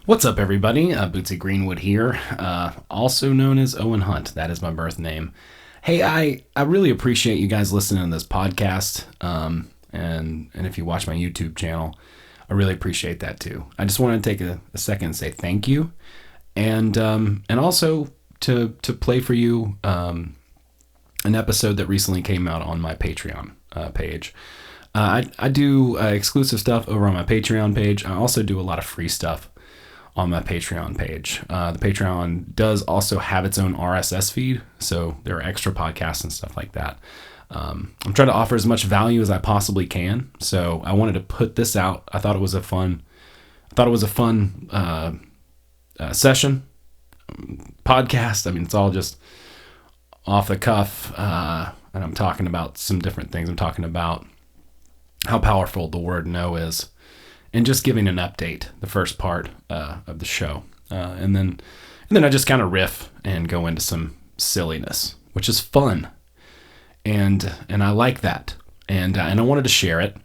What's up, everybody? Bootsy Greenwood here, also known as Owen Hunt. That is my birth name. Hey, I really appreciate you guys listening to this podcast, and if you watch my YouTube channel, I really appreciate that too. I just want to take a second and say thank you, and also to play for you an episode that recently came out on my Patreon page. I do exclusive stuff over on my Patreon page. I also do a lot of free stuff on my Patreon page. The Patreon does also have its own RSS feed, so there are extra podcasts and stuff like that. I'm trying to offer as much value as I possibly can, so I wanted to put this out. I thought it was a fun session podcast. I mean, it's all just off the cuff, and I'm talking about some different things. I'm talking about how powerful the word no is, and just giving an update, the first part of the show, and then I just kind of riff and go into some silliness, which is fun, and I like that, and I wanted to share it,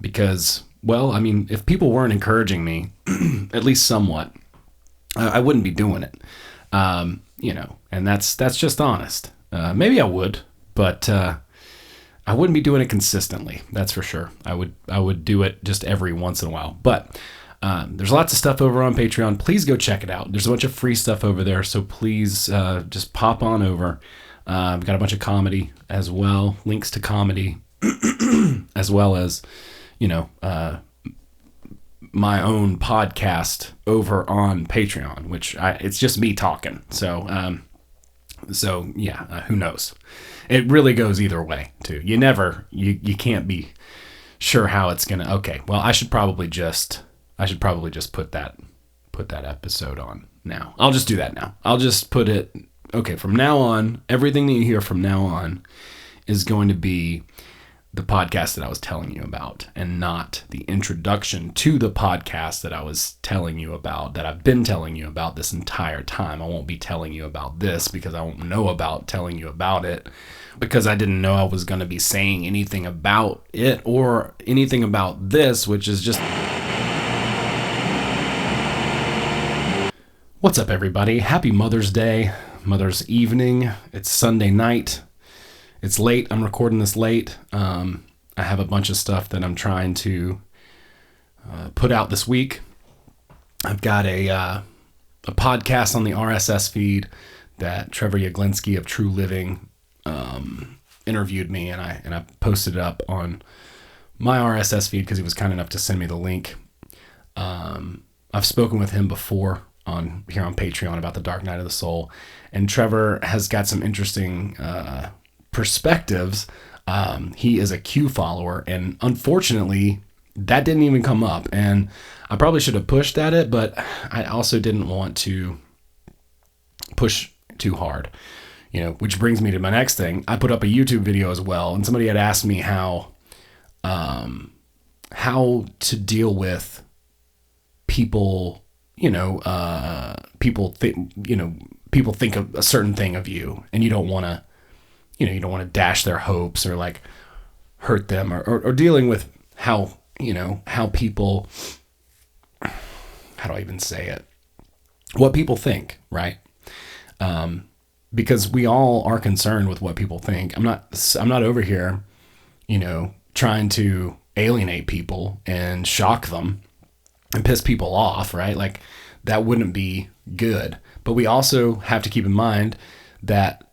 because, well, I mean, if people weren't encouraging me, at least somewhat, I wouldn't be doing it, and that's just honest. Maybe I would, but I wouldn't be doing it consistently. That's for sure. I would do it just every once in a while. But there's lots of stuff over on Patreon. Please go check it out. There's a bunch of free stuff over there. So please just pop on over. I've got a bunch of comedy as well, links to comedy, as well as, my own podcast over on Patreon, which it's just me talking. So yeah, who knows? It really goes either way too. You can't be sure how it's gonna. Okay, well, I should probably just put that episode on now. I'll just do that now. I'll just put it. Okay, from now on, everything that you hear from now on is going to be the podcast that I was telling you about, and not the introduction to the podcast that I was telling you about, that I've been telling you about this entire time. I won't be telling you about this because I won't know about telling you about it, because I didn't know I was going to be saying anything about it or anything about this, which is just... What's up, everybody? Happy Mother's Day, Mother's Evening. It's Sunday night. It's late. I'm recording this late. I have a bunch of stuff that I'm trying to put out this week. I've got a podcast on the RSS feed that Trevor Yaglinski of True Living interviewed me, and I posted it up on my RSS feed because he was kind enough to send me the link. I've spoken with him before here on Patreon about the Dark Night of the Soul, and Trevor has got some interesting perspectives. He is a Q follower, and unfortunately that didn't even come up, and I probably should have pushed at it, but I also didn't want to push too hard, which brings me to my next thing. I put up a YouTube video as well, and somebody had asked me how to deal with people, people think of a certain thing of you, and you don't want to, you don't want to dash their hopes or like hurt them, or dealing with how people, how do I even say it? What people think, right? Because we all are concerned with what people think. I'm not over here, trying to alienate people and shock them and piss people off, right? Like, that wouldn't be good. But we also have to keep in mind that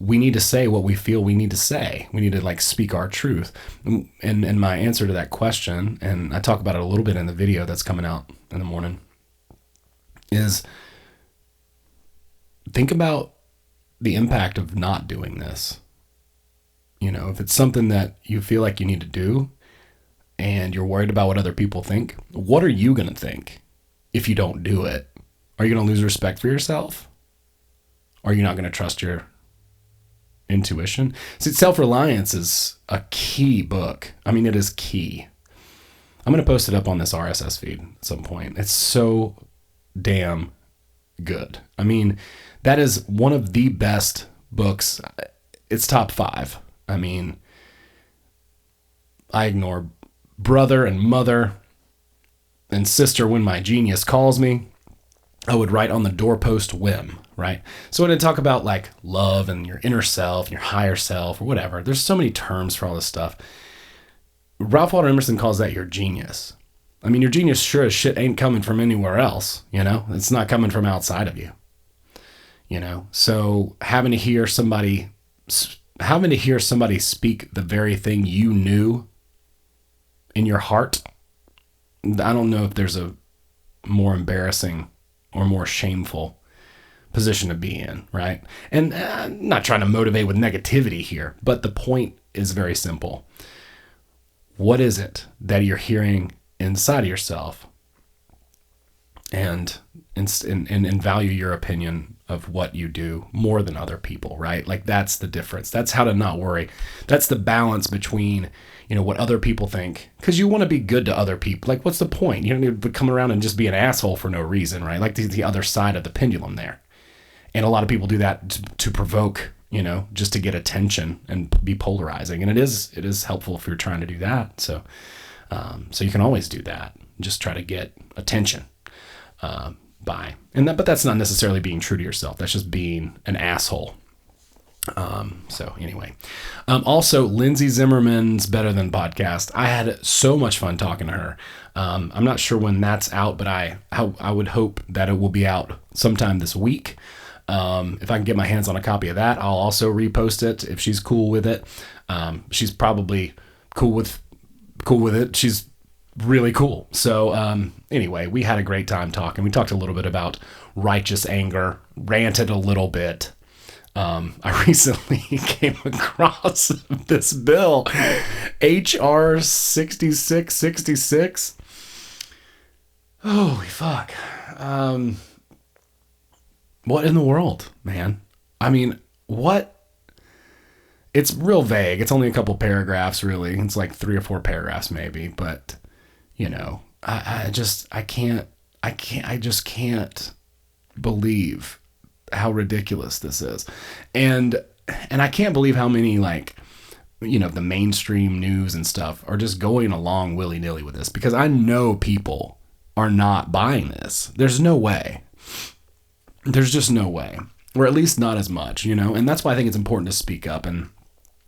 we need to say what we feel we need to say. We need to speak our truth. And my answer to that question, and I talk about it a little bit in the video that's coming out in the morning, is think about the impact of not doing this. If it's something that you feel like you need to do and you're worried about what other people think, what are you going to think if you don't do it? Are you going to lose respect for yourself? Are you not going to trust your intuition? See, Self-Reliance is a key book. I mean, it is key. I'm going to post it up on this RSS feed at some point. It's so damn good. I mean, that is one of the best books. It's top 5. I mean, I ignore Brother and Mother. And sister, when my genius calls me, I would write on the doorpost whim, right? So when I talk about like love and your inner self and your higher self or whatever, there's so many terms for all this stuff. Ralph Waldo Emerson calls that your genius. I mean, your genius sure as shit ain't coming from anywhere else, you know? It's not coming from outside of you, you know? So having to hear somebody speak the very thing you knew in your heart, I don't know if there's a more embarrassing or more shameful position to be in, right? And I'm not trying to motivate with negativity here, but the point is very simple. What is it that you're hearing inside of yourself, and value your opinion of what you do more than other people, right? Like that's the difference. That's how to not worry. That's the balance between, you know, what other people think, because you want to be good to other people. Like, what's the point? You don't need to come around and just be an asshole for no reason, right? Like the other side of the pendulum there. And a lot of people do that to provoke, you know, just to get attention and be polarizing. And it is helpful if you're trying to do that. So you can always do that. Just try to get attention but that's not necessarily being true to yourself. That's just being an asshole. So anyway, also Lindsay Zimmerman's Better Than podcast. I had so much fun talking to her. I'm not sure when that's out, but I would hope that it will be out sometime this week. If I can get my hands on a copy of that, I'll also repost it if she's cool with it. She's probably cool with it. She's really cool. So anyway, we had a great time talking. We talked a little bit about righteous anger, ranted a little bit. I recently came across this bill, HR 6666. Holy fuck. What in the world, man? I mean, what? It's real vague. It's only a couple paragraphs, really. It's like 3 or 4 paragraphs maybe, but you know, I just can't believe how ridiculous this is. And I can't believe how many, like, you know, the mainstream news and stuff are just going along willy-nilly with this, because I know people are not buying this. There's no way. There's just no way. Or at least not as much, you know? And that's why I think it's important to speak up. And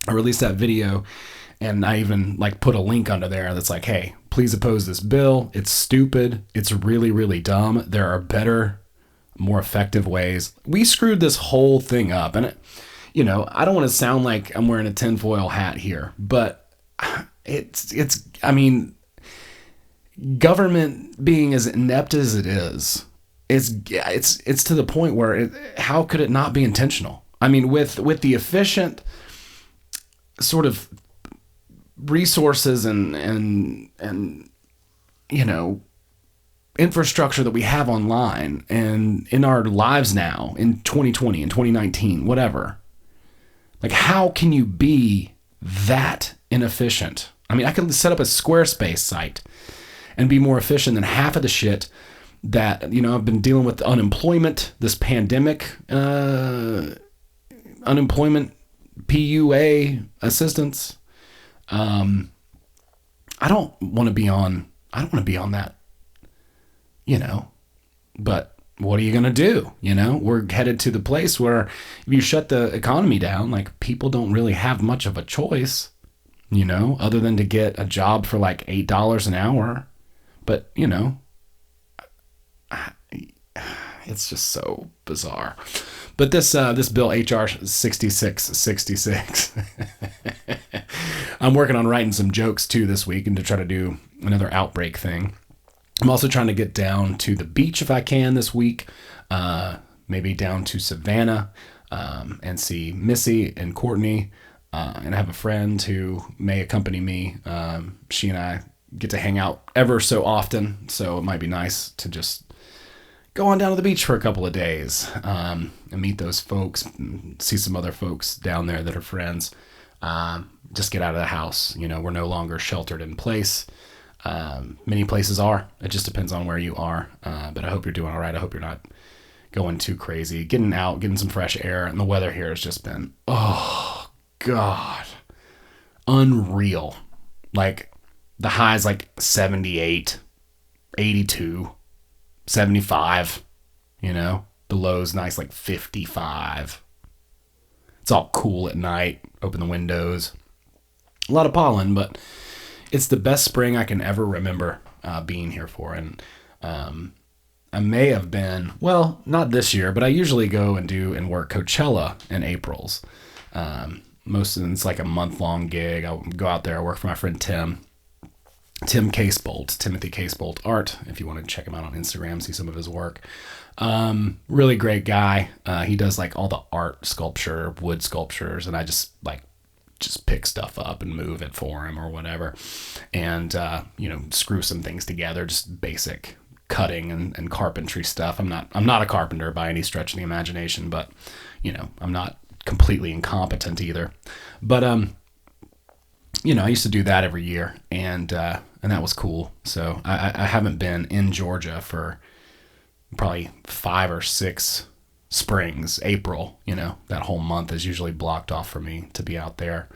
I released that video, and I even like put a link under there that's like, hey, please oppose this bill. It's stupid. It's really, really dumb. There are better, more effective ways. We screwed this whole thing up. And, you know, I don't want to sound like I'm wearing a tinfoil hat here, but I mean, government being as inept as it is, it's to the point where how could it not be intentional? I mean, with the efficient sort of resources and you know, infrastructure that we have online and in our lives now in 2020 and 2019, whatever, like, how can you be that inefficient? I mean, I could set up a Squarespace site and be more efficient than half of the shit that, you know, I've been dealing with. Unemployment, this pandemic, unemployment, PUA assistance. I don't want to be on that, you know, but what are you going to do? You know, we're headed to the place where if you shut the economy down, like, people don't really have much of a choice, you know, other than to get a job for like $8 an hour. But, you know, it's just so bizarre. But this bill, HR 6666, I'm working on writing some jokes too this week, and to try to do another outbreak thing. I'm also trying to get down to the beach if I can this week, maybe down to Savannah, and see Missy and Courtney, and I have a friend who may accompany me. She and I get to hang out ever so often, so it might be nice to just go on down to the beach for a couple of days, and meet those folks, see some other folks down there that are friends. Just get out of the house. You know, we're no longer sheltered in place. Many places are. It just depends on where you are. But I hope you're doing all right. I hope you're not going too crazy. Getting out, getting some fresh air. And the weather here has just been, oh, God, unreal. Like, the high's like 78. 82, 75, the low's nice, like 55. It's all cool at night, open the windows. A lot of pollen, but it's the best spring I can ever remember being here for. And I may have been, well, not this year, but I usually go and work Coachella in April's. Most of them, it's like a month-long gig. I'll go out there. I work for my friend Tim Casebolt, Timothy Casebolt Art, if you want to check him out on Instagram, see some of his work. Really great guy. He does like all the art sculpture, wood sculptures, and I just pick stuff up and move it for him or whatever. And, screw some things together, just basic cutting and carpentry stuff. I'm not a carpenter by any stretch of the imagination, but, I'm not completely incompetent either. But, I used to do that every year, and that was cool. So I haven't been in Georgia for probably 5 or 6 springs. April, that whole month is usually blocked off for me to be out there.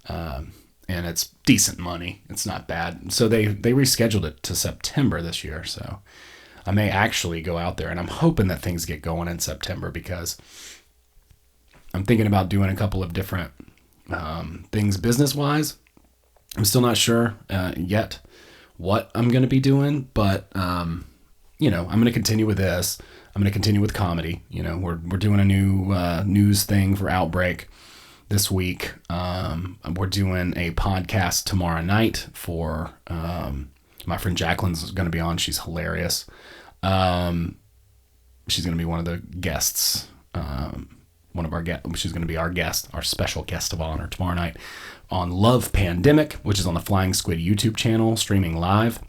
And it's decent money. It's not bad. So they rescheduled it to September this year. So I may actually go out there, and I'm hoping that things get going in September, because I'm thinking about doing a couple of different things business-wise. I'm still not sure yet what I'm going to be doing, but I'm going to continue with this. I'm going to continue with comedy. We're doing a new news thing for Outbreak this week. We're doing a podcast tomorrow night for my friend Jacqueline's going to be on. She's hilarious. She's going to be one of the guests. She's going to be our guest, our special guest of honor tomorrow night on Love Pandemic, which is on the Flying Squid YouTube channel, streaming live.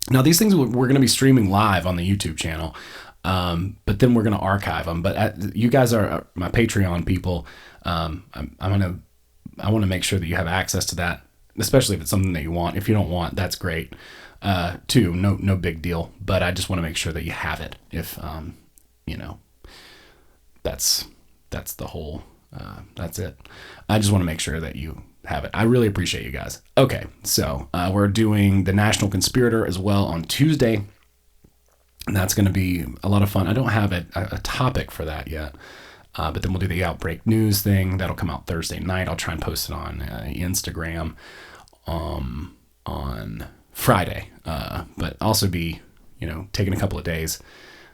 Now, these things we're going to be streaming live on the YouTube channel, but then we're going to archive them. But you guys are my Patreon people. I want to make sure that you have access to that, especially if it's something that you want. If you don't want, that's great too. No big deal. But I just want to make sure that you have it. If that's the whole. That's it. I just want to make sure that you have it. I really appreciate you guys. Okay, so we're doing the National Conspirator as well on Tuesday. And that's going to be a lot of fun. I don't have a topic for that yet. But then we'll do the Outbreak news thing. That'll come out Thursday night. I'll try and post it on Instagram on Friday. But also be, taking a couple of days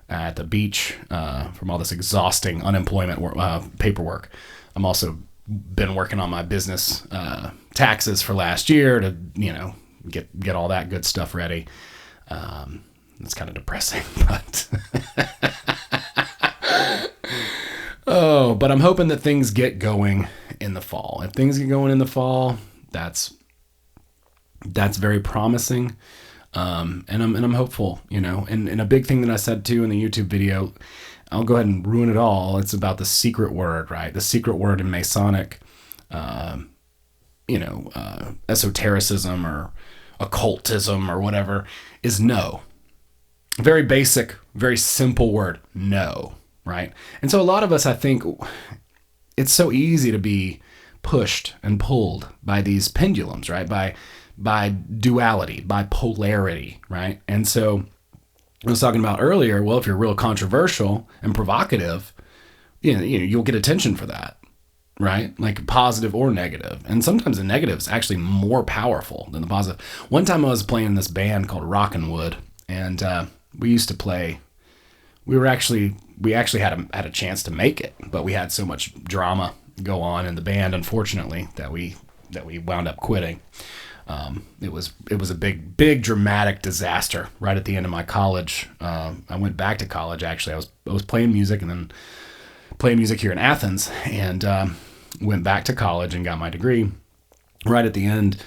at the beach from all this exhausting unemployment paperwork. I'm also been working on my business taxes for last year to, get all that good stuff ready. It's kind of depressing, but but I'm hoping that things get going in the fall. If things get going in the fall, that's very promising. And I'm hopeful, and a big thing that I said too in the YouTube video, I'll go ahead and ruin it all. It's about the secret word, right? The secret word in Masonic, esotericism or occultism or whatever is no. Very basic, very simple word, no, right? And so a lot of us, I think, it's so easy to be pushed and pulled by these pendulums, right? By duality, by polarity, right? And so I was talking about earlier, well, if you're real controversial and provocative, you'll get attention for that, right? Like positive or negative. And sometimes the negative is actually more powerful than the positive. One time I was playing in this band called Greenwood, and we used to play. We actually had a chance to make it, but we had so much drama go on in the band, unfortunately, that we wound up quitting. It was a big dramatic disaster right at the end of my college. I went back to college. Actually, I was playing music and then playing music here in Athens, and went back to college and got my degree. Right at the end,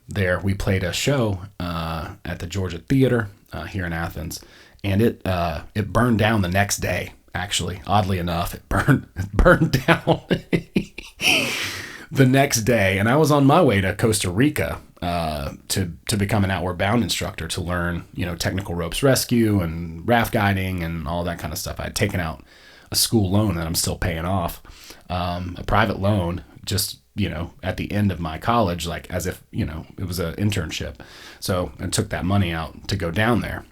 there we played a show at the Georgia Theater here in Athens, and it burned down the next day. Actually, oddly enough, it burned down the next day, and I was on my way to Costa Rica to become an Outward Bound instructor to learn, technical ropes rescue and raft guiding and all that kind of stuff. I had taken out a school loan that I'm still paying off, a private loan, just at the end of my college, like as if, it was an internship. So I took that money out to go down there,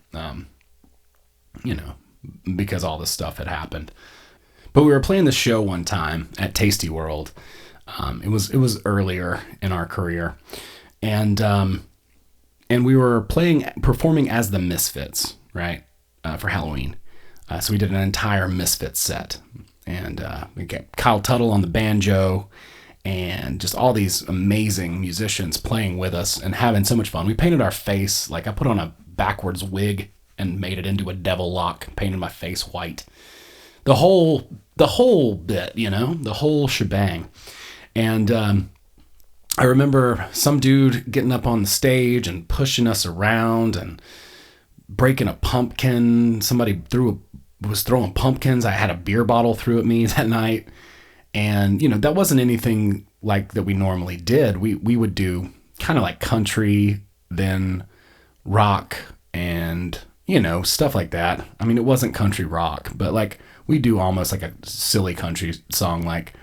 because all this stuff had happened. But we were playing this show one time at Tasty World. It was earlier in our career, and we were performing as the Misfits, right, for Halloween. So we did an entire Misfits set, and we got Kyle Tuttle on the banjo, and just all these amazing musicians playing with us and having so much fun. We painted our face, like I put on a backwards wig and made it into a devil lock, painted my face white. The whole bit, the whole shebang. And I remember some dude getting up on the stage and pushing us around and breaking a pumpkin. Somebody was throwing pumpkins. I had a beer bottle threw at me that night. And, that wasn't anything like that we normally did. We would do kind of like country, then rock, and, stuff like that. I mean, it wasn't country rock, but like we do almost like a silly country song, like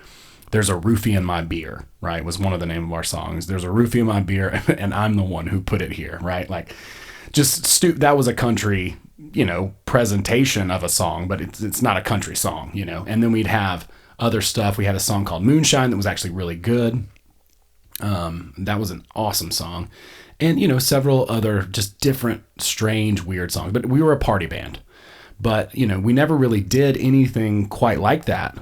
There's a Roofie in My Beer, right? Was one of the name of our songs. There's a roofie in my beer, and I'm the one who put it here, right? Like that was a country, presentation of a song, but it's not a country song, And then we'd have other stuff. We had a song called Moonshine that was actually really good. That was an awesome song. And, several other just different, strange, weird songs. But we were a party band. But, we never really did anything quite like that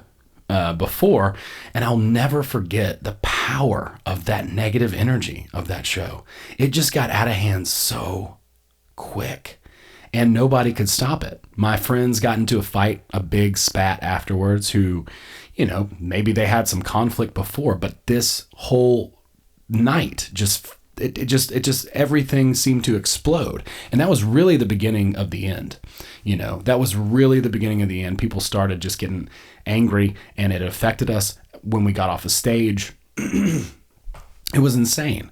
before. And I'll never forget the power of that negative energy of that show. It just got out of hand so quick. And nobody could stop it. My friends got into a fight, a big spat afterwards, who, maybe they had some conflict before, but this whole night it just everything seemed to explode. And that was really the beginning of the end. That was really the beginning of the end. People started just getting angry, and it affected us when we got off the stage. It was insane.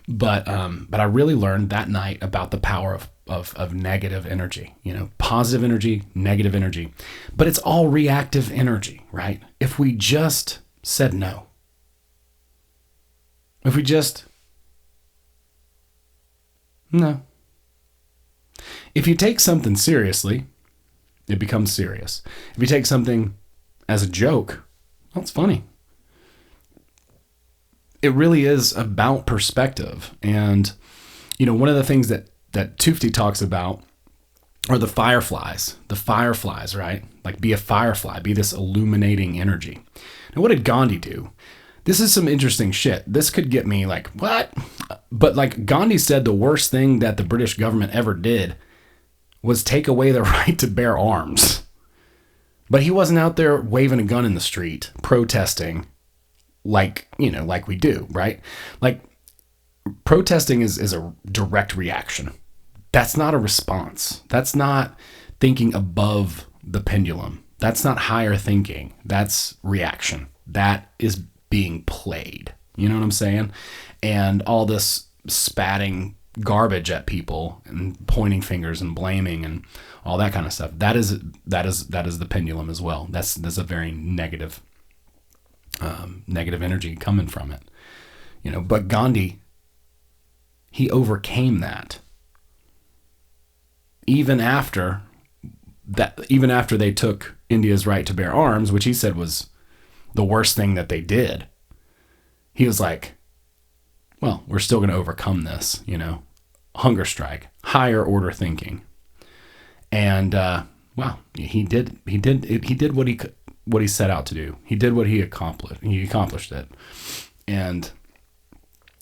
But I really learned that night about the power of negative energy, positive energy, negative energy, but it's all reactive energy, right? If we just said no, no. If you take something seriously, it becomes serious. If you take something as a joke, well, it's funny. It really is about perspective. And, one of the things that Tufti talks about are the fireflies, right? Like be a firefly, be this illuminating energy. Now, what did Gandhi do? This is some interesting shit. This could get me like, what? But like Gandhi said, the worst thing that the British government ever did was take away the right to bear arms. But he wasn't out there waving a gun in the street, protesting like we do, right? Like protesting is a direct reaction. That's not a response. That's not thinking above the pendulum. That's not higher thinking. That's reaction. That is being played. You know what I'm saying? And all this spatting garbage at people and pointing fingers and blaming and all that kind of stuff. That is the pendulum as well. That's a very negative energy coming from it. But Gandhi, he overcame that. Even after they took India's right to bear arms, which he said was the worst thing that they did, he was like, well, we're still going to overcome this, hunger strike, higher order thinking. And, wow, he did what he set out to do. He did what he accomplished. He accomplished it. And,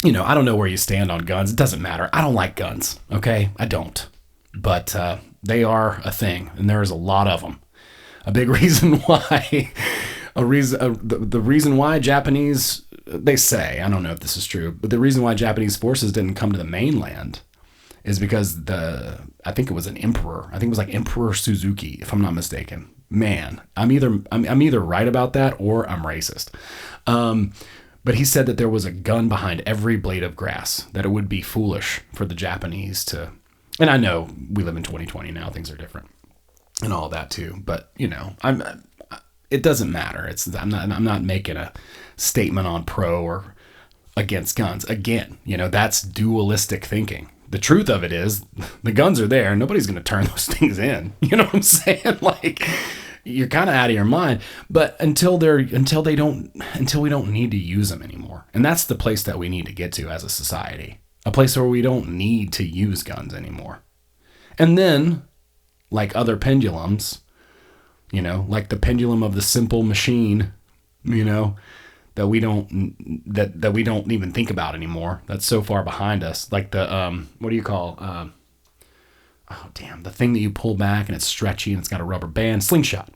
I don't know where you stand on guns. It doesn't matter. I don't like guns. Okay. I don't, but, they are a thing, and there is a lot of them. A big reason why, the reason why Japanese, they say, I don't know if this is true, but the reason why Japanese forces didn't come to the mainland is because I think it was an emperor. I think it was like Emperor Suzuki, if I'm not mistaken. Man, I'm either right about that or I'm racist. But he said that there was a gun behind every blade of grass, that it would be foolish for the Japanese to, and I know we live in 2020 now, things are different and all that too. But, it doesn't matter. I'm not making a statement on pro or against guns. Again, that's dualistic thinking. The truth of it is the guns are there. Nobody's going to turn those things in. You know what I'm saying? Like, you're kind of out of your mind, but until we don't need to use them anymore. And that's the place that we need to get to as a society, a place where we don't need to use guns anymore. And then, like other pendulums, like the pendulum of the simple machine, that we don't even think about anymore. That's so far behind us. Like the what do you call the thing that you pull back and it's stretchy and it's got a rubber band, slingshot.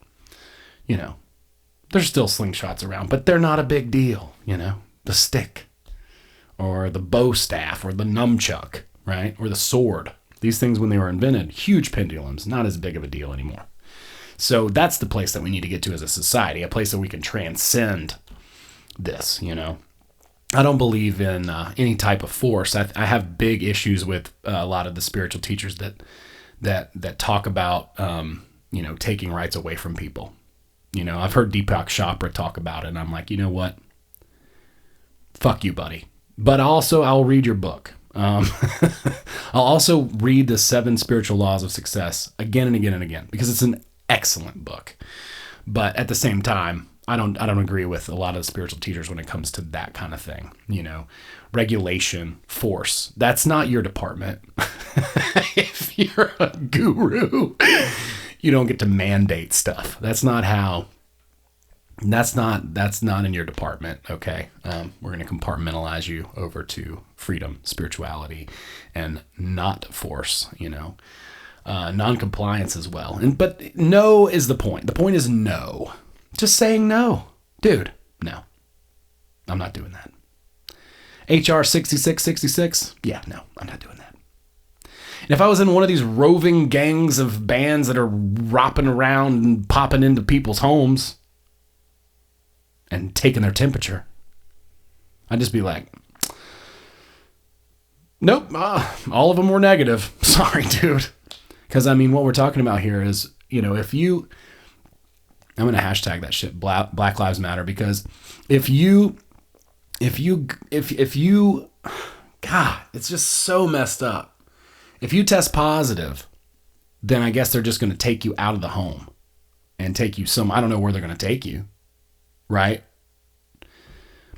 There's still slingshots around, but they're not a big deal. The stick or the bow staff or the nunchuck, right? Or the sword. These things, when they were invented, huge pendulums, not as big of a deal anymore. So that's the place that we need to get to as a society, a place that we can transcend this, I don't believe in any type of force. I have big issues with a lot of the spiritual teachers that talk about, taking rights away from people. I've heard Deepak Chopra talk about it, and I'm like, you know what? Fuck you, buddy. But also, I'll read your book. I'll also read the 7 Spiritual Laws of Success again and again and again, because it's an excellent book. But at the same time, I don't agree with a lot of the spiritual teachers when it comes to that kind of thing. Regulation, force. That's not your department. If you're a guru, you don't get to mandate stuff. That's not in your department. Okay. We're going to compartmentalize you over to freedom, spirituality, and not force, non-compliance as well. But no is the point. The point is no. Just saying no. Dude, no. I'm not doing that. HR 6666? Yeah, no, I'm not doing that. And if I was in one of these roving gangs of bands that are ropping around and popping into people's homes and taking their temperature, I'd just be like, nope, all of them were negative. Sorry, dude. Because, what we're talking about here is, if you... I'm going to hashtag that shit, Black Lives Matter, because if you, God, it's just so messed up. If you test positive, then I guess they're just going to take you out of the home and take you I don't know where they're going to take you, right?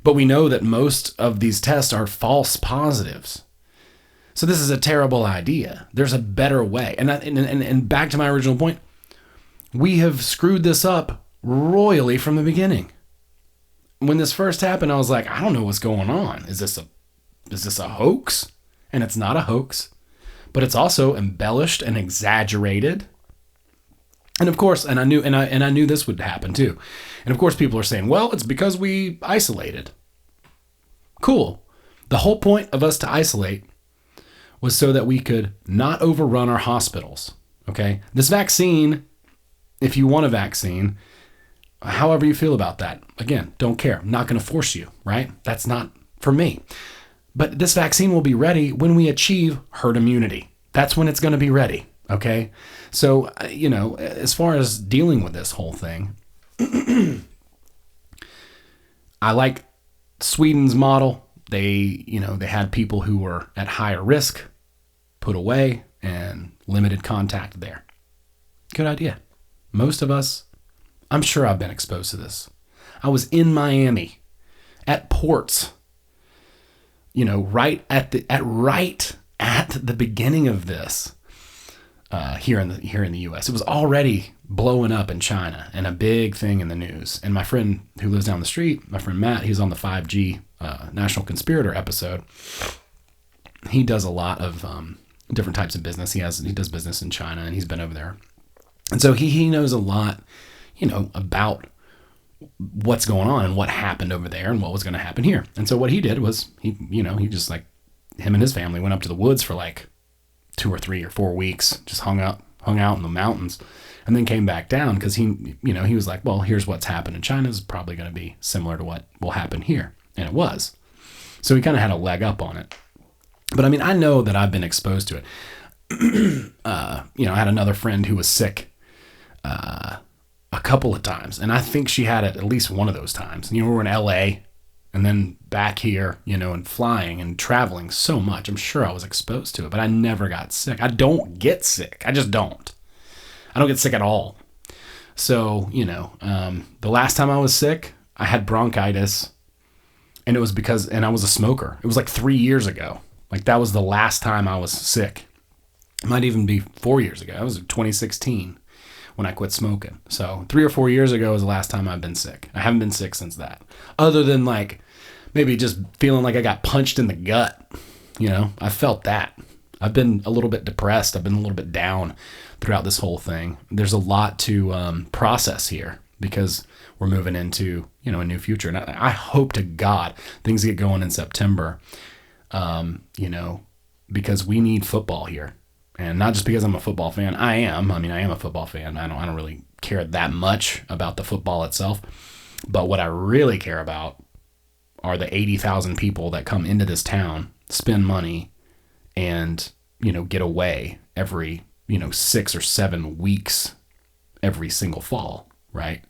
But we know that most of these tests are false positives. So this is a terrible idea. There's a better way. And back to my original point, we have screwed this up royally from the beginning. When this first happened, I was like, I don't know what's going on. Is this a hoax? And it's not a hoax, but it's also embellished and exaggerated. And of course, I knew this would happen too. And of course, people are saying, well, it's because we isolated. Cool. The whole point of us to isolate was so that we could not overrun our hospitals. Okay. This vaccine, if you want a vaccine, however you feel about that, again, don't care. I'm not going to force you, right? That's not for me. But this vaccine will be ready when we achieve herd immunity. That's when it's going to be ready, okay? So, as far as dealing with this whole thing, I like Sweden's model. They had people who were at higher risk put away and limited contact there. Good idea. Most of us, I'm sure I've been exposed to this. I was in Miami at ports, right at the beginning of this, here in the U.S. It was already blowing up in China and a big thing in the news. And my friend who lives down the street, my friend Matt, he's on the 5G National Conspirator episode. He does a lot of different types of business. He does business in China, and he's been over there. And so he knows a lot, about what's going on and what happened over there and what was going to happen here. And so what he did was he just like him and his family went up to the woods for like 2 or 3 or 4 weeks, just hung out in the mountains, and then came back down because he was like, well, here's what's happened in China is probably going to be similar to what will happen here. And it was. So he kind of had a leg up on it. But I know that I've been exposed to it. I had another friend who was sick a couple of times. And I think she had it at least one of those times. You know, we were in LA and then back here, you know, and flying and traveling so much. I'm sure I was exposed to it, but I never got sick. I don't get sick. I just don't. I don't get sick at all. So, you know, the last time I was sick, I had bronchitis, and it was and I was a smoker. It was like 3 years ago. Like, that was the last time I was sick. It might even be 4 years ago. That was 2016 when I quit smoking. So 3 or 4 years ago was the last time I've been sick. I haven't been sick since that. Other than like maybe just feeling like I got punched in the gut. You know, I felt that. I've been a little bit depressed. I've been a little bit down throughout this whole thing. There's a lot to process here because we're moving into, you know, a new future. And I hope to God things get going in September, you know, because we need football here. And not just because I'm a football fan. I am a football fan. I don't really care that much about the football itself. But what I really care about are the 80,000 people that come into this town, spend money, and, you know, get away every, you know, 6 or 7 weeks every single fall, right?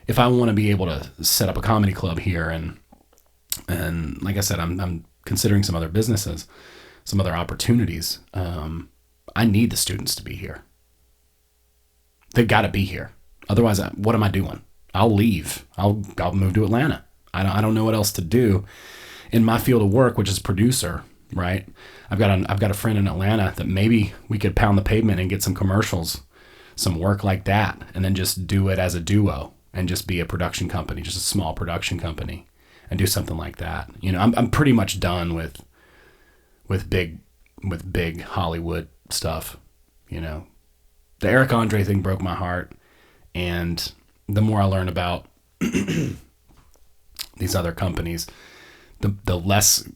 If I want to be able to set up a comedy club here and like I said, I'm considering some other businesses, some other opportunities. I need the students to be here. They've got to be here. Otherwise, what am I doing? I'll leave. I'll move to Atlanta. I don't know what else to do in my field of work, which is producer, right? I've got a friend in Atlanta that maybe we could pound the pavement and get some commercials, some work like that, and then just do it as a duo and just be a production company, just a small production company, and do something like that. You know, I'm pretty much done with big Hollywood stuff. You know, the Eric Andre thing broke my heart, and the more I learn about these other companies, the less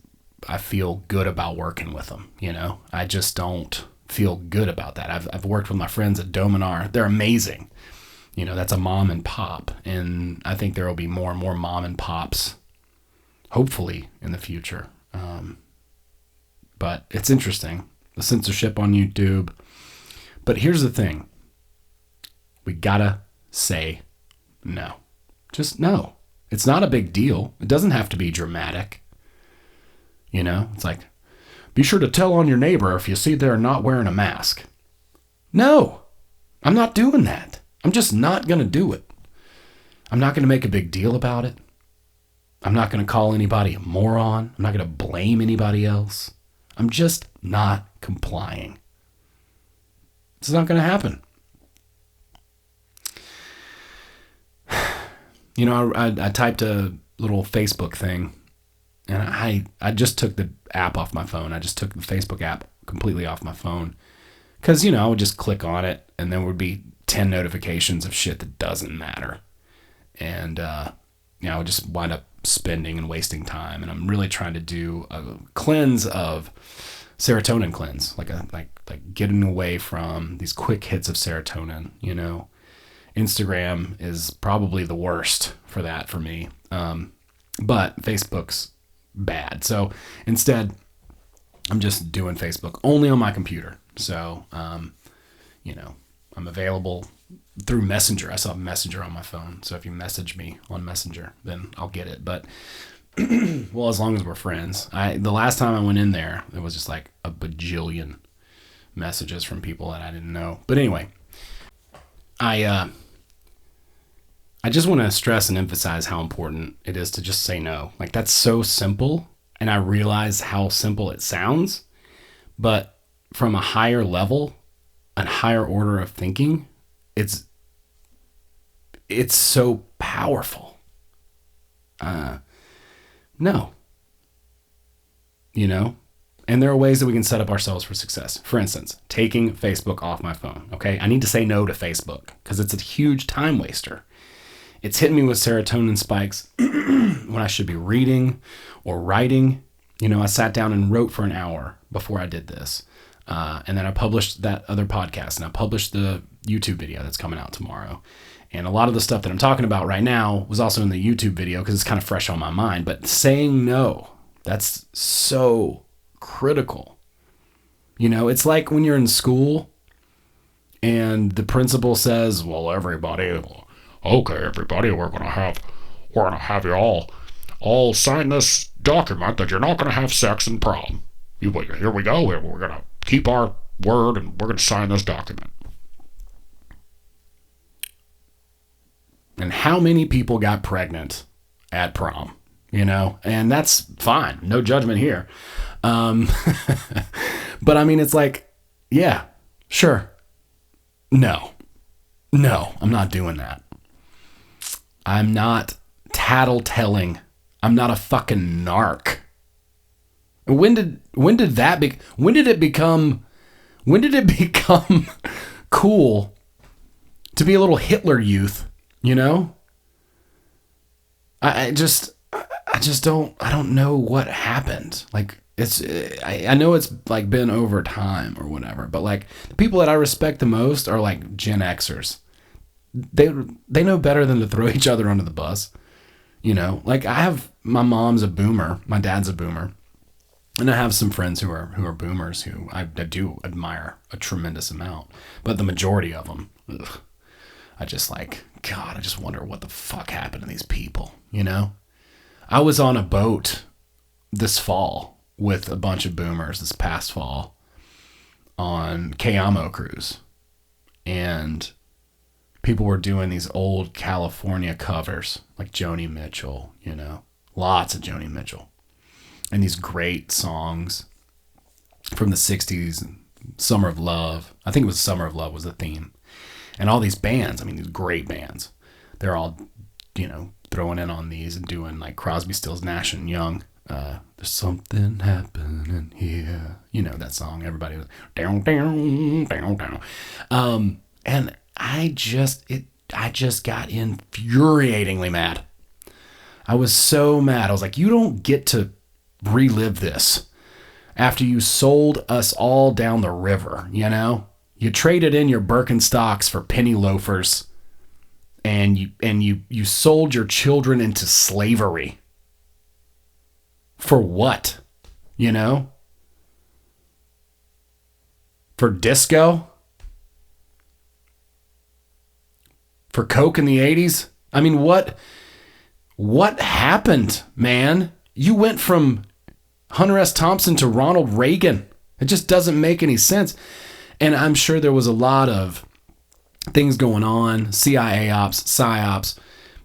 I feel good about working with them. You know, I just don't feel good about that. I've worked with my friends at Dominar. They're amazing. You know, that's a mom and pop, and I think there will be more and more mom and pops, hopefully, in the future. But it's interesting, the censorship on YouTube. But here's the thing. We gotta say no. Just no. It's not a big deal. It doesn't have to be dramatic. You know, it's like, be sure to tell on your neighbor if you see they're not wearing a mask. No, I'm not doing that. I'm just not going to do it. I'm not going to make a big deal about it. I'm not going to call anybody a moron. I'm not going to blame anybody else. I'm just not complying. It's not going to happen. You know, I typed a little Facebook thing, and I just took the app off my phone. I just took the Facebook app completely off my phone. Because, you know, I would just click on it, and there would be 10 notifications of shit that doesn't matter. And, you know, I would just wind up spending and wasting time. And I'm really trying to do a cleanse of serotonin cleanse, like getting away from these quick hits of serotonin, you know. Instagram is probably the worst for that for me. But Facebook's bad. So instead, I'm just doing Facebook only on my computer. So, you know, I'm available through Messenger. I still have Messenger on my phone. So if you message me on Messenger, then I'll get it. But, well, as long as we're friends. The last time I went in there, it was just like a bajillion messages from people that I didn't know. But anyway, I just want to stress and emphasize how important it is to just say no. Like, that's so simple, and I realize how simple it sounds, but from a higher level, a higher order of thinking, it's so powerful. No. You know? And there are ways that we can set up ourselves for success. For instance, taking Facebook off my phone, okay? I need to say no to Facebook because it's a huge time waster. It's hitting me with serotonin spikes when I should be reading or writing. You know, I sat down and wrote for an hour before I did this. And then I published that other podcast, and I published the YouTube video that's coming out tomorrow. And a lot of the stuff that I'm talking about right now was also in the YouTube video because it's kind of fresh on my mind. But saying no, that's so critical. You know, it's like when you're in school and the principal says, well, everybody Okay, everybody, we're gonna have you all sign this document that you're not gonna have sex in prom. Here we go. We're gonna keep our word and we're gonna sign this document. And how many people got pregnant at prom? And that's fine. No judgment here. But I mean, it's like, yeah, sure. No, I'm not doing that. I'm not tattletelling. I'm not a fucking narc. When did it become cool to be a little Hitler youth? I just don't know what happened. Like, I know it's like been over time or whatever, but like the people that I respect the most are like Gen Xers. They know better than to throw each other under the bus. Like my mom's a boomer, my dad's a boomer, and I have some friends who are boomers who I do admire a tremendous amount, but the majority of them, I just like, God, I just wonder what the fuck happened to these people. I was on a boat this fall with a bunch of boomers this past fall on Cayamo cruise, and people were doing these old California covers like Joni Mitchell, lots of Joni Mitchell, and these great songs from the 60s. Summer of Love, I think it was Summer of Love was the theme, and all these bands, I mean these great bands, they're all throwing in on these and doing like Crosby, Stills, Nash and Young. There's something happening here. That song. Everybody was down, down, down, down. And I just got infuriatingly mad. I was so mad. I was like, you don't get to relive this after you sold us all down the river. You traded in your Birkenstocks for penny loafers. And you sold your children into slavery. For what? For disco? For coke in the 80s? I mean, what happened, man? You went from Hunter S. Thompson to Ronald Reagan. It just doesn't make any sense. And I'm sure there was a lot of things going on, CIA ops, psyops,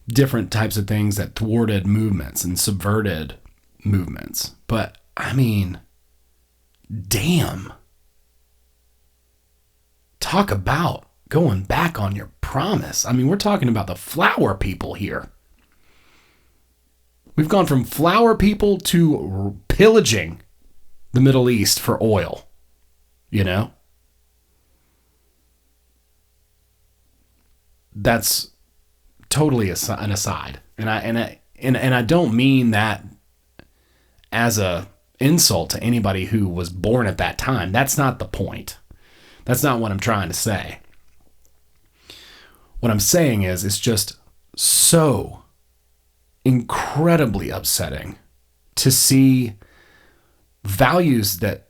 different types of things that thwarted movements and subverted movements. But I mean, damn. Talk about going back on your promise. I mean, we're talking about the flower people here. We've gone from flower people to pillaging the Middle East for oil, That's totally an aside, and I don't mean that as a insult to anybody who was born at that time. That's not the point. That's not what I'm trying to say. What I'm saying is, it's just so incredibly upsetting to see values that,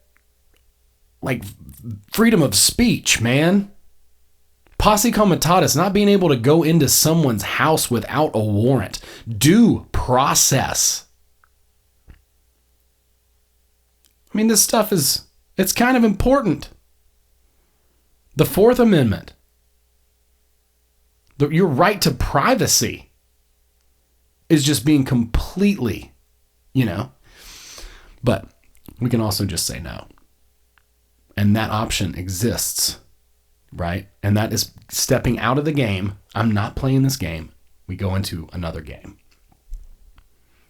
like freedom of speech, man. Posse comitatus, not being able to go into someone's house without a warrant. Due process. I mean, this stuff it's kind of important. The Fourth Amendment. Your right to privacy is just being completely, But we can also just say no. And that option exists. Right? And that is stepping out of the game. I'm not playing this game. We go into another game.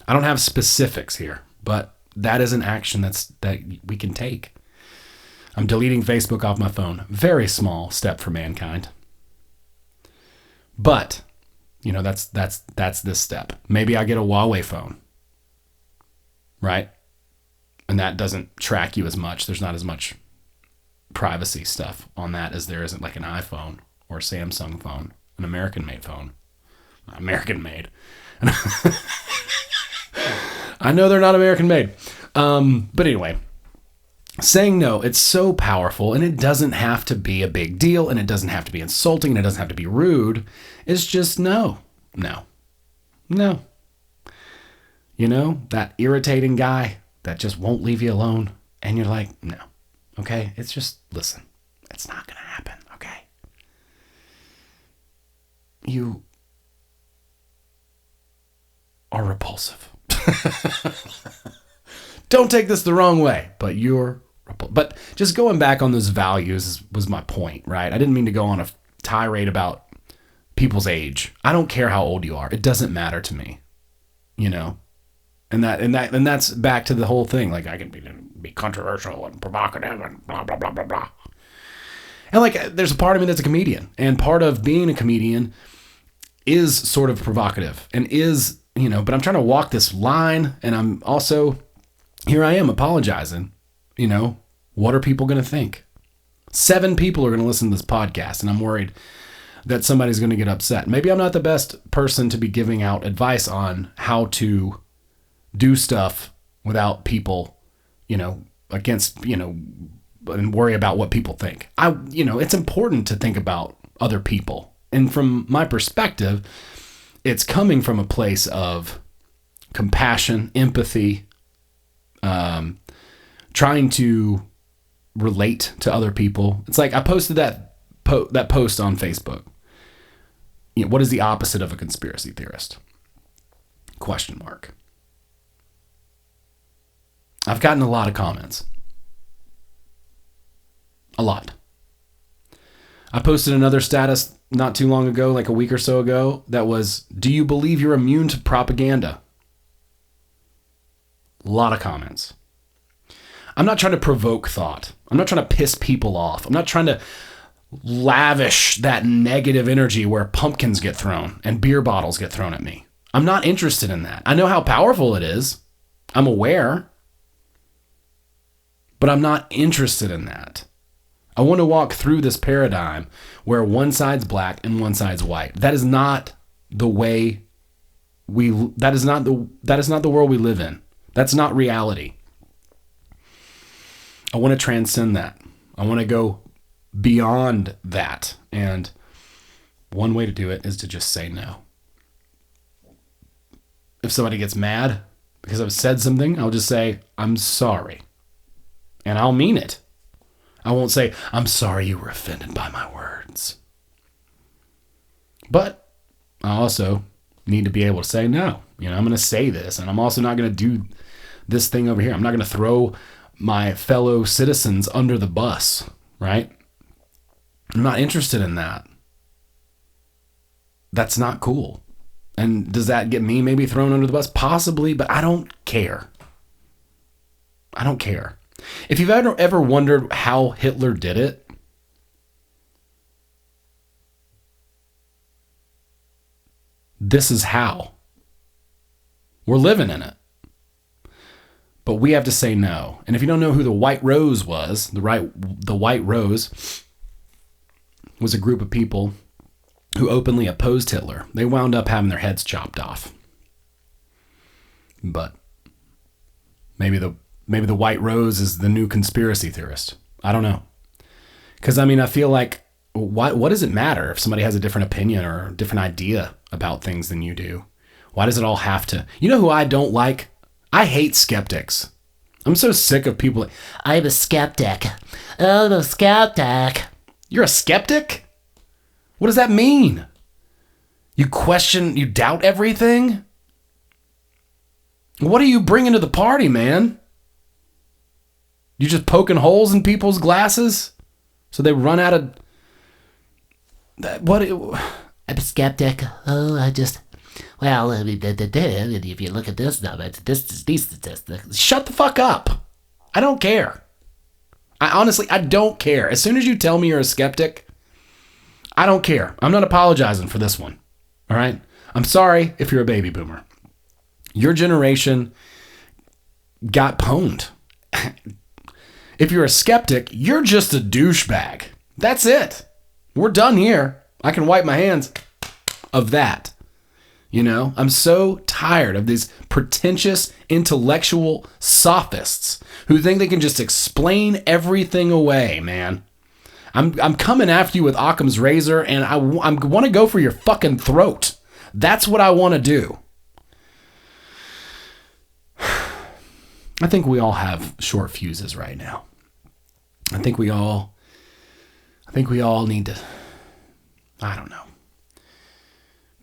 I don't have specifics here, but that is an action that we can take. I'm deleting Facebook off my phone. Very small step for mankind. But, that's this step. Maybe I get a Huawei phone. Right? And that doesn't track you as much. There's not as much privacy stuff on that as there isn't like an iPhone or a Samsung phone, an American-made phone. American-made. I know they're not American-made. But anyway, saying no, it's so powerful, and it doesn't have to be a big deal, and it doesn't have to be insulting, and it doesn't have to be rude. It's just no. You know, that irritating guy that just won't leave you alone, and you're like, no. Okay? It's just, listen, it's not going to happen, okay? You are repulsive. Don't take this the wrong way, but but just going back on those values was my point, right? I didn't mean to go on a tirade about people's age. I don't care how old you are. It doesn't matter to me, you know? And that's back to the whole thing. Like, I can be controversial and provocative and blah, blah, blah, blah, blah. And like, there's a part of me that's a comedian, and part of being a comedian is sort of provocative and is, you know, but I'm trying to walk this line, and I'm also, here I am apologizing. You know, what are people going to think? 7 people are going to listen to this podcast, and I'm worried that somebody's going to get upset. Maybe I'm not the best person to be giving out advice on how to do stuff without people, you know, against, you know, and worry about what people think. You know, it's important to think about other people. And from my perspective, it's coming from a place of compassion, empathy, trying to relate to other people. It's like I posted that post on Facebook. You know, what is the opposite of a conspiracy theorist? ? I've gotten a lot of comments. A lot. I posted another status not too long ago, like a week or so ago, that was, do you believe you're immune to propaganda? A lot of comments. I'm not trying to provoke thought. I'm not trying to piss people off. I'm not trying to lavish that negative energy where pumpkins get thrown and beer bottles get thrown at me. I'm not interested in that. I know how powerful it is. I'm aware. But I'm not interested in that. I want to walk through this paradigm where one side's black and one side's white. That is not the way that is not the world we live in. That's not reality. I want to transcend that. I want to go beyond that. And one way to do it is to just say no. If somebody gets mad because I've said something, I'll just say, I'm sorry. And I'll mean it. I won't say, I'm sorry you were offended by my words. But I also need to be able to say no. You know, I'm going to say this, and I'm also not going to do this thing over here. I'm not going to throw my fellow citizens under the bus, right? I'm not interested in that. That's not cool. And does that get me maybe thrown under the bus? Possibly, but I don't care. I don't care. If you've ever wondered how Hitler did it, this is how. We're living in it. But we have to say no. And if you don't know who the White Rose was, the White Rose was a group of people who openly opposed Hitler. They wound up having their heads chopped off. But maybe the White Rose is the new conspiracy theorist. I don't know. Because, I mean, I feel like, what does it matter if somebody has a different opinion or a different idea about things than you do? Why does it all have to? You know who I don't like? I hate skeptics. I'm so sick of people. I'm a skeptic. I'm a skeptic. You're a skeptic? What does that mean? You doubt everything? What are you bringing to the party, man? You just poking holes in people's glasses so they run out of what? I'm a skeptic. Well, I mean, if you look at this number, these statistics. Shut the fuck up. I don't care. I don't care. As soon as you tell me you're a skeptic, I don't care. I'm not apologizing for this one. All right? I'm sorry if you're a baby boomer. Your generation got pwned. If you're a skeptic, you're just a douchebag. That's it. We're done here. I can wipe my hands of that. You know, I'm so tired of these pretentious intellectual sophists who think they can just explain everything away, man. I'm coming after you with Occam's razor, and I want to go for your fucking throat. That's what I want to do. I think we all have short fuses right now. I think we all need to, I don't know,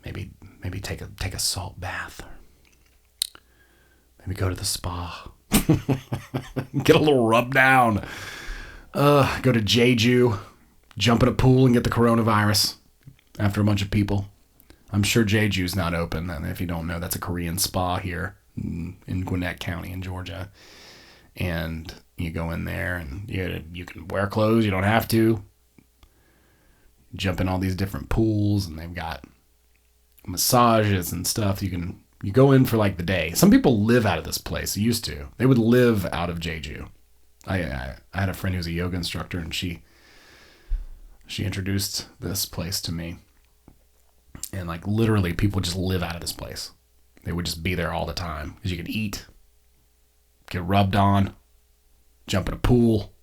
maybe take a salt bath. Maybe go to the spa. Get a little rub down. Go to Jeju, jump in a pool and get the coronavirus after a bunch of people. I'm sure Jeju's not open. And if you don't know, that's a Korean spa here in Gwinnett County in Georgia. And you go in there and you can wear clothes. You don't have to. Jump in all these different pools, and they've got massages and stuff. You go in for like the day. Some people live out of this place. Used to. They would live out of Jeju. I had a friend who's a yoga instructor, and she introduced this place to me. And like literally people just live out of this place. They would just be there all the time because you could eat, get rubbed on, jump in a pool,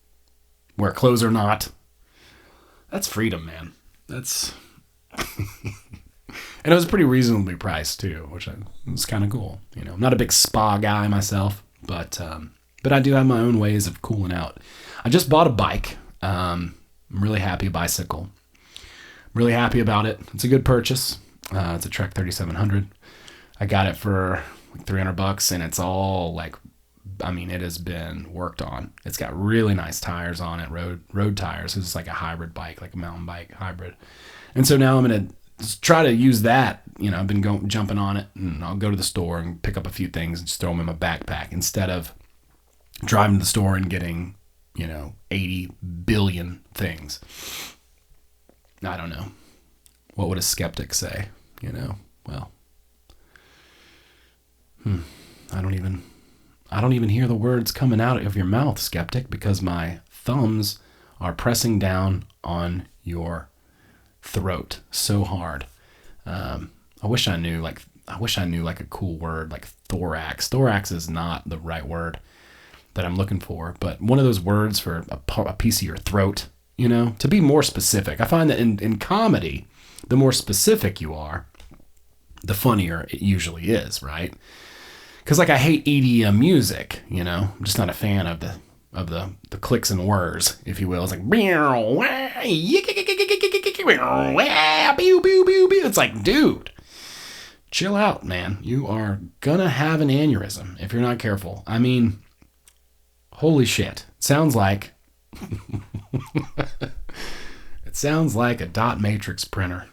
wear clothes or not. That's freedom, man. That's and it was pretty reasonably priced too, which was kind of cool. You know, I'm not a big spa guy myself, but I do have my own ways of cooling out. I just bought a bike. I'm really happy, a bicycle. I'm really happy about it. It's a good purchase. It's a Trek 3700. I got it for like $300, and it's all like, I mean, it has been worked on. It's got really nice tires on it, road tires. It's like a hybrid bike, like a mountain bike hybrid. And so now I'm going to try to use that. You know, I've been jumping on it, and I'll go to the store and pick up a few things and just throw them in my backpack instead of driving to the store and getting, 80 billion things. I don't know. What would a skeptic say? Well, I don't even hear the words coming out of your mouth, skeptic, because my thumbs are pressing down on your throat so hard. I wish I knew like a cool word like thorax. Thorax is not the right word that I'm looking for, but one of those words for a piece of your throat, to be more specific. I find that in comedy, the more specific you are, the funnier it usually is, right? Because like I hate EDM music, I'm just not a fan of the clicks and whirs, if you will. It's like it's like, dude, chill out, man. You are gonna have an aneurysm if you're not careful. I mean, holy shit. Sounds like it sounds like a dot matrix printer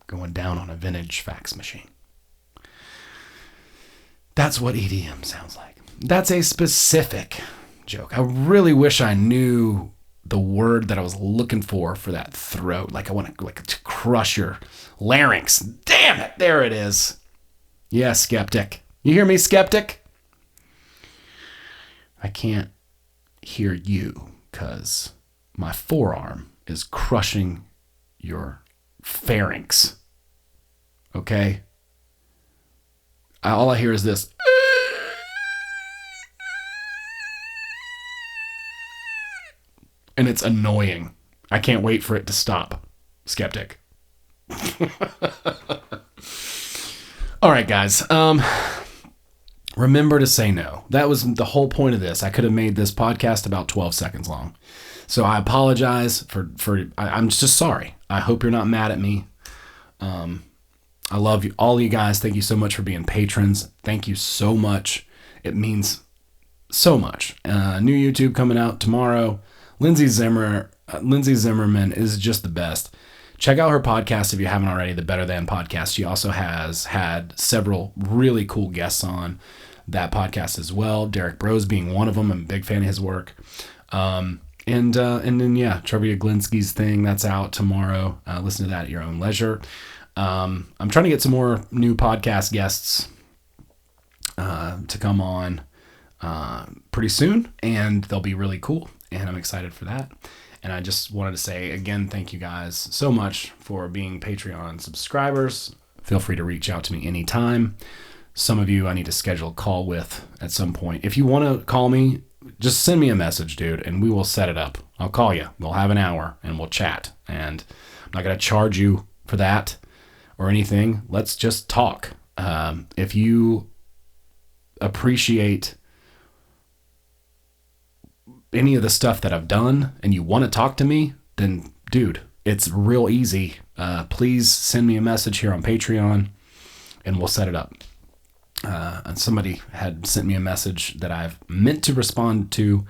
going down on a vintage fax machine. That's what EDM sounds like. That's a specific joke. I really wish I knew the word that I was looking for that throat. Like I want to crush your larynx. Damn it. There it is. Yeah, skeptic. You hear me, skeptic? I can't hear you because my forearm is crushing your pharynx. Okay? All I hear is this. And it's annoying. I can't wait for it to stop. Skeptic. All right, guys. Remember to say no. That was the whole point of this. I could have made this podcast about 12 seconds long. So I apologize for I'm just sorry. I hope you're not mad at me. I love you, all you guys. Thank you so much for being patrons. Thank you so much. It means so much. New YouTube coming out tomorrow. Lindsay Zimmerman is just the best. Check out her podcast if you haven't already, the Better Than podcast. She also has had several really cool guests on that podcast as well. Derek Bros being one of them. I'm a big fan of his work. And then Trevor Yaglinski's thing that's out tomorrow. Listen to that at your own leisure. I'm trying to get some more new podcast guests to come on pretty soon, and they'll be really cool, and I'm excited for that. And I just wanted to say again, thank you guys so much for being Patreon subscribers, Feel free to reach out to me anytime. Some of you I need to schedule a call with at some point. If you want to call me, just send me a message, dude, and we will set it up. I'll call you. We'll have an hour and we'll chat. And I'm not going to charge you for that or anything. Let's just talk. If you appreciate any of the stuff that I've done and you want to talk to me, then dude, it's real easy. Please send me a message here on Patreon and we'll set it up. Somebody had sent me a message that I've meant to respond to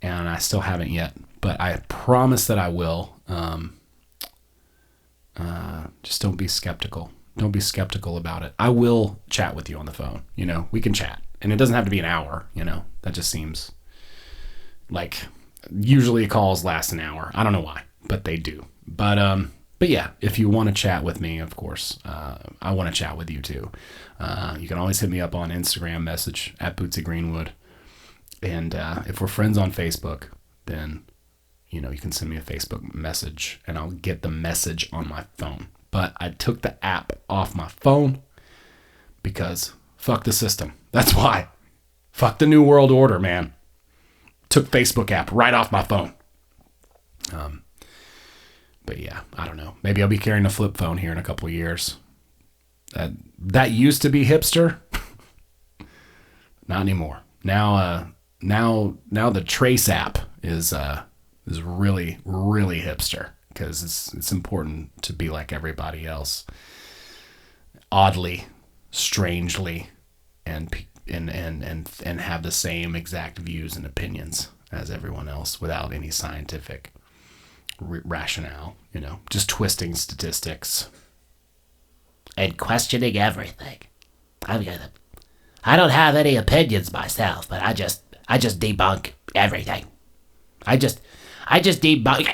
and I still haven't yet, but I promise that I will. Just don't be skeptical. Don't be skeptical about it. I will chat with you on the phone. We can chat and it doesn't have to be an hour. That just seems like usually calls last an hour. I don't know why, but they do. But yeah, if you want to chat with me, of course, I want to chat with you too. You can always hit me up on Instagram message at Bootsy Greenwood. And if we're friends on Facebook, then, you can send me a Facebook message and I'll get the message on my phone. But I took the app off my phone because fuck the system. That's why. Fuck the New World Order, man. Took Facebook app right off my phone. But yeah, I don't know. Maybe I'll be carrying a flip phone here in a couple of years. That used to be hipster. Not anymore. Now the Trace app is really, really hipster because it's important to be like everybody else. Oddly, strangely, and have the same exact views and opinions as everyone else without any scientific rationale, just twisting statistics and questioning everything. I don't have any opinions myself, but I just debunk everything. I just debunk.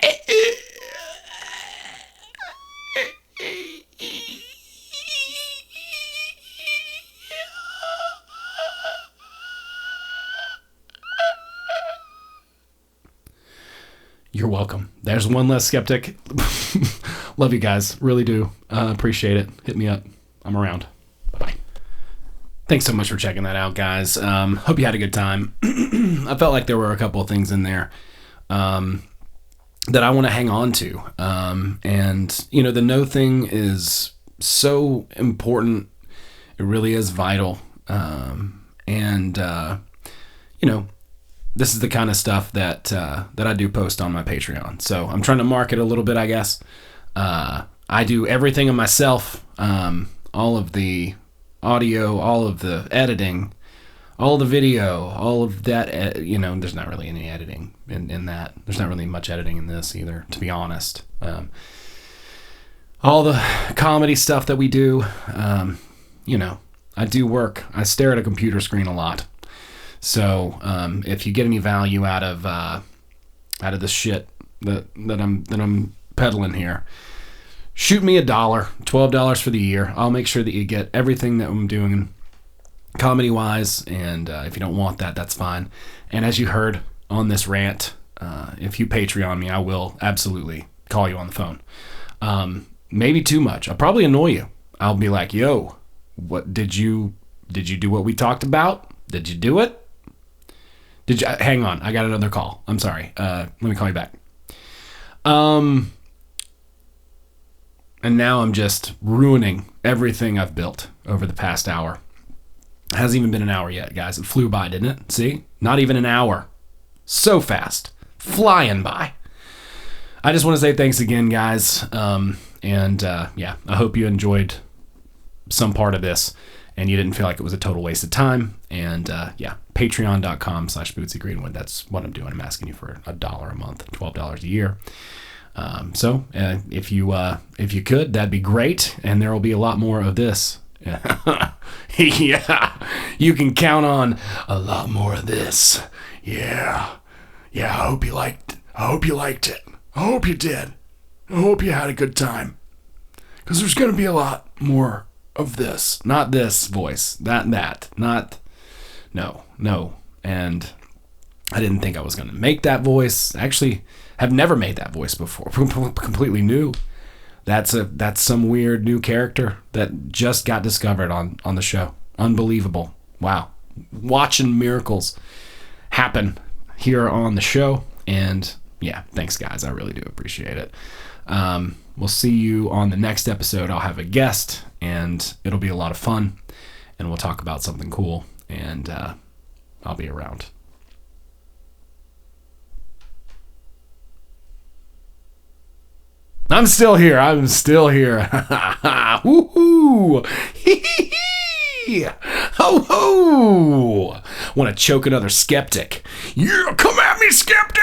You're welcome. There's one less skeptic. Love you guys. Really do. Appreciate it. Hit me up. I'm around. Bye-bye. Thanks so much for checking that out, guys. Hope you had a good time. I felt like there were a couple of things in there that I want to hang on to. And, the no thing is so important. It really is vital. This is the kind of stuff that I do post on my Patreon. So I'm trying to market a little bit, I guess. I do everything on myself. All of the audio, all of the editing, all the video, all of that. There's not really any editing in that. There's not really much editing in this either, to be honest. All the comedy stuff that we do, I do work. I stare at a computer screen a lot. So if you get any value out of the shit that I'm peddling here, shoot me $12 for the year. I'll make sure that you get everything that I'm doing comedy wise. And if you don't want that, that's fine. And as you heard on this rant, if you Patreon me, I will absolutely call you on the phone. Maybe too much. I'll probably annoy you. I'll be like, yo, what did you do what we talked about? Did you do it? Hang on, I got another call. I'm sorry. Let me call you back. And now I'm just ruining everything I've built over the past hour. It hasn't even been an hour yet, guys. It flew by, didn't it? See? Not even an hour. So fast. Flying by. I just want to say thanks again, guys. I hope you enjoyed some part of this and you didn't feel like it was a total waste of time. And patreon.com/Bootsy Greenwood. That's what I'm doing. I'm asking you for $1 a month, $12 a year. If you could, that'd be great. And there will be a lot more of this. Yeah, you can count on a lot more of this. Yeah. I hope you liked it. I hope you did. I hope you had a good time. Because there's going to be a lot more of this. Not this voice. Not. No. And I didn't think I was going to make that voice. Actually, have never made that voice before. Completely new. That's some weird new character that just got discovered on the show. Unbelievable. Wow. Watching miracles happen here on the show. And yeah, thanks guys. I really do appreciate it. We'll see you on the next episode. I'll have a guest and it'll be a lot of fun and we'll talk about something cool and I'll be around. I'm still here. Woohoo! Ho ho! Want to choke another skeptic? Yeah, come at me, skeptic!